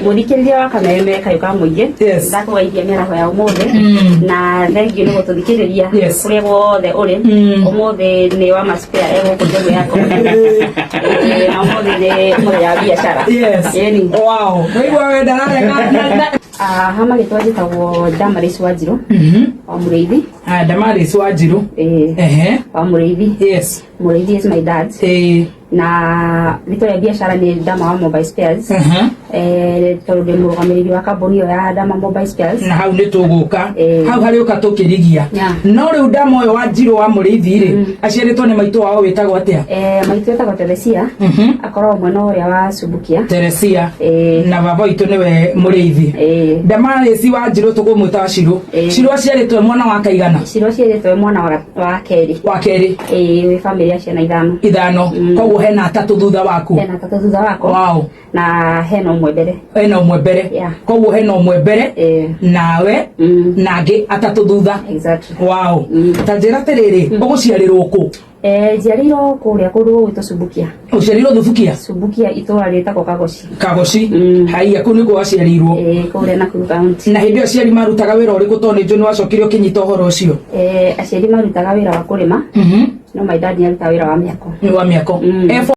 Muthikiriria wa Kameme kayuka muingi ndakugeithia mĩaraho ya ũmũthĩ na thengiũ nĩ gũtũthikĩrĩria kũrĩa guothe ũrĩ ũmũthĩ nĩ wa maspare egũkũ njũgũ yakwa na ũmũthĩ nĩ mũthenya wa biacara. Wow, wewe wenda na hama gĩtwa njĩtagwo Damaris Wanjiru wa Mũrĩithi. Damaris Wanjiru wa Mũrĩithi. Mũrĩithi is my dad. Na rĩtwa rĩa biacara nĩ Dama wa Mobile Spares. Tondũ ndĩ mũrũgamĩrĩri wa kambuni ĩyo ya Dama Mobile Spares. Na hau nĩ tũgũka hau harĩ ũka tũkĩrigia. No rĩu Dama ũyũ Wanjiru wa Mũrĩithi rĩ aciarĩtwo nĩ maitũ wao wĩtagwo atĩa? Maitũ wĩtagwo Teresia, akoragwo mwena ũrĩa wa Subukia. Teresia na baba witũ nĩwe Mũrĩithi. Damaris Wanjiru tũkũmwĩta Shiro. Shiro aciarĩtwo mwana wa kaigana? Shiro aciarĩtwo mwana wa kerĩ. Wa kerĩ. Wĩ famĩlĩ ya ciana ithano. Koguo hena atatũ thutha waku. Hena atatũ thutha wakwa. Wow. Na hena ũmwe mbere. Hena ũmwe mbere. Koguo hena ũmwe mbere nawe na angĩ atatũ thutha. Exactly. Wow. Ta njĩra atĩrĩrĩ ũgũciarĩrwo kũ? Njiarĩirwo kũrĩa kũndũ gwĩtwo Subukia. Ũciarĩirwo Thubukia? Subukia itũũra rĩtagwo Kagoci. Kagoci. Haiya kũu nĩkuo waciarirwo. Kũrĩa Nakuru County. Na hĩndĩ ĩyo aciari marutaga wĩra ũrĩkũ tondũ nĩnjũĩ nĩwacokire ũkĩnyita ũhoro ũcio? Aciari marutaga wĩra wa kũrĩma. No my dad nĩarutaga wĩra wa mĩako. Wa mĩako.